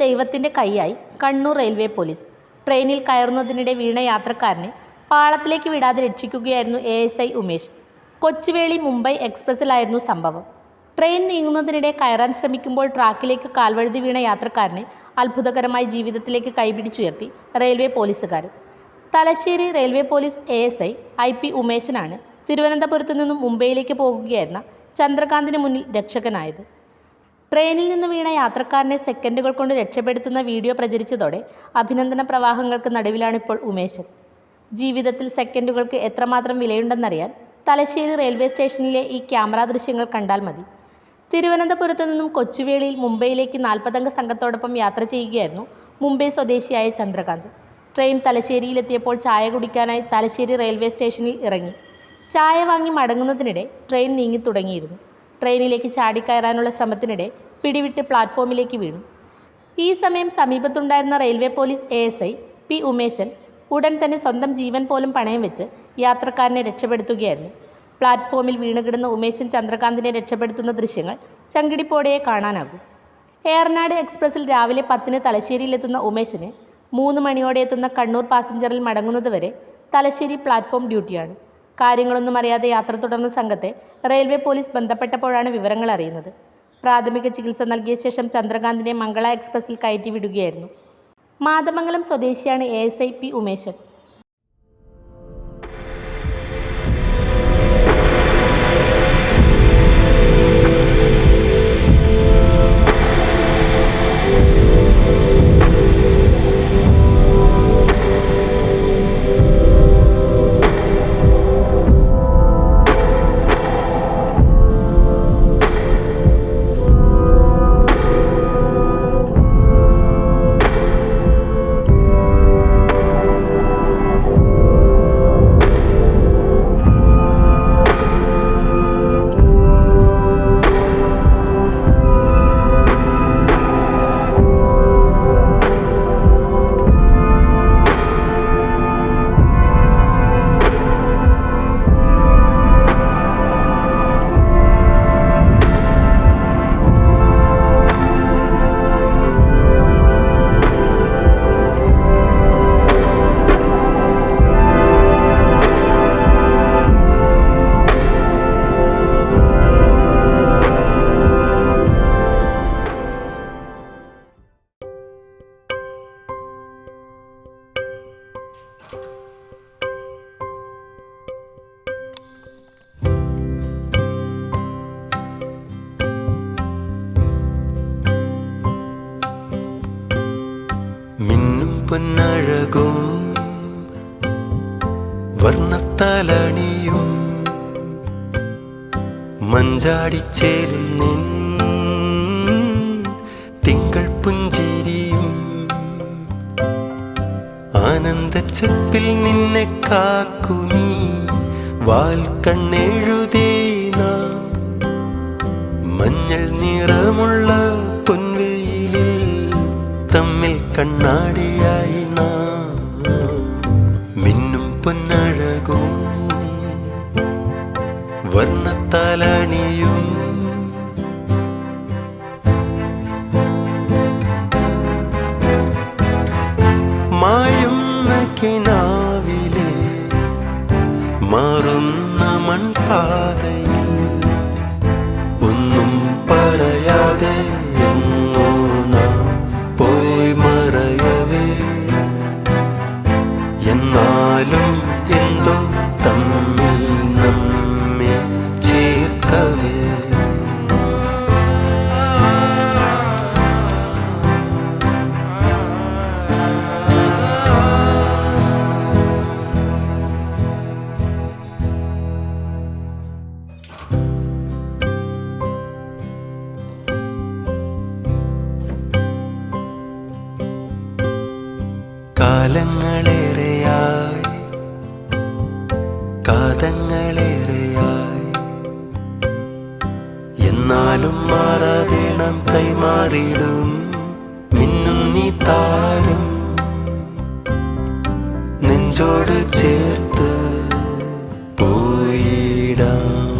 ദൈവത്തിൻ്റെ കൈയായി Kannur railway police. ട്രെയിനിൽ കയറുന്നതിനിടെ വീണ യാത്രക്കാരനെ പാളത്തിലേക്ക് വിടാതെ രക്ഷിക്കുകയായിരുന്നു ASI ഉമേഷ്. കൊച്ചുവേളി മുംബൈ എക്സ്പ്രസ്സിലായിരുന്നു സംഭവം. ട്രെയിൻ നീങ്ങുന്നതിനിടെ കയറാൻ ശ്രമിക്കുമ്പോൾ ട്രാക്കിലേക്ക് കാൽവഴുതി വീണ യാത്രക്കാരനെ അത്ഭുതകരമായി ജീവിതത്തിലേക്ക് കൈപിടിച്ചുയർത്തി റെയിൽവേ പോലീസുകാർ. Thalassery railway police ASI IP ഉമേശനാണ് തിരുവനന്തപുരത്തു നിന്നും മുംബൈയിലേക്ക് പോകുകയായിരുന്ന ചന്ദ്രകാന്തിന് മുന്നിൽ രക്ഷകനായത്. ട്രെയിനിൽ നിന്ന് വീണ യാത്രക്കാരനെ സെക്കൻഡുകൾ കൊണ്ട് രക്ഷപ്പെടുത്തുന്ന വീഡിയോ പ്രചരിച്ചതോടെ അഭിനന്ദന പ്രവാഹങ്ങൾക്ക് നടുവിലാണിപ്പോൾ ഉമേശൻ. ജീവിതത്തിൽ സെക്കൻഡുകൾക്ക് എത്രമാത്രം വിലയുണ്ടെന്നറിയാൻ തലശ്ശേരി റെയിൽവേ സ്റ്റേഷനിലെ ഈ ക്യാമറ ദൃശ്യങ്ങൾ കണ്ടാൽ മതി. തിരുവനന്തപുരത്തു നിന്നും കൊച്ചുവേളിയിൽ മുംബൈയിലേക്ക് 40 അംഗ സംഘത്തോടൊപ്പം യാത്ര ചെയ്യുകയായിരുന്നു മുംബൈ സ്വദേശിയായ ചന്ദ്രകാന്ത്. ട്രെയിൻ തലശ്ശേരിയിലെത്തിയപ്പോൾ ചായ കുടിക്കാനായി തലശ്ശേരി റെയിൽവേ സ്റ്റേഷനിൽ ഇറങ്ങി. ചായ വാങ്ങി മടങ്ങുന്നതിനിടെ ട്രെയിൻ നീങ്ങി തുടങ്ങിയിരുന്നു. ട്രെയിനിലേക്ക് ചാടിക്കയറാനുള്ള ശ്രമത്തിനിടെ പിടിവിട്ട് പ്ലാറ്റ്ഫോമിലേക്ക് വീണു. ഈ സമയം സമീപത്തുണ്ടായിരുന്ന railway police ASI P Umeshan ഉടൻ തന്നെ സ്വന്തം ജീവൻ പോലും പണയം വെച്ച് യാത്രക്കാരനെ രക്ഷപ്പെടുത്തുകയായിരുന്നു. പ്ലാറ്റ്ഫോമിൽ വീണുകിടന്ന ഉമേശൻ ചന്ദ്രകാന്തിനെ രക്ഷപ്പെടുത്തുന്ന ദൃശ്യങ്ങൾ ചങ്കിടിപ്പോടെ കാണാനാകും. ഏറനാട് എക്സ്പ്രസ്സിൽ രാവിലെ 10-ന് തലശ്ശേരിയിലെത്തുന്ന ഉമേശന് 3 മണിയോടെ എത്തുന്ന കണ്ണൂർ പാസഞ്ചറിൽ മടങ്ങുന്നതുവരെ തലശ്ശേരി പ്ലാറ്റ്ഫോം ഡ്യൂട്ടിയാണ്. കാര്യങ്ങളൊന്നും അറിയാതെ യാത്ര തുടർന്ന സംഘത്തെ റെയിൽവേ പോലീസ് ബന്ധപ്പെട്ടപ്പോഴാണ് വിവരങ്ങൾ അറിയുന്നത്. പ്രാഥമിക ചികിത്സ നൽകിയ ശേഷം ചന്ദ്രകാന്തിനെ മംഗള എക്സ്പ്രസ്സിൽ കയറ്റി വിടുകയായിരുന്നു. മാതമംഗലം സ്വദേശിയാണ് ASI P ഉമേശൻ. പൊന്നഴകും വർണ്ണത്താലണിയും മഞ്ചാടിച്ചേരും നിൻ തിങ്കൾ പുഞ്ചിരിയും ആനന്ദച്ചപ്പിൽ നിന്നെ കാക്കുമീ വാൽ കണ്ണെഴുതേ നാം മഞ്ഞൾ നിറമുള്ള പൊൻവെയിലിൽ തമ്മിൽ കണ്ണാടിയായി നാം മിന്നും പൊന്നഴകും വർണ്ണത്താലണിയും മായുന്ന കിനാവിലെ മാറുന്ന മൺപാതയിൽ ഒന്നും പറയാതെ എങ്ങോ നാം പോയി മറയവേ എന്നാലും എന്തോ തമ്മിൽ നമ്മെ ചേർക്കവേ കാലങ്ങളേറെയായി കാതങ്ങളേറെയായി എന്നാലും മാറാതെ നാം കൈമാറിയിടും മിന്നുന്നീ താരം നെഞ്ചോട് ചേർത്ത് പോയിടാം.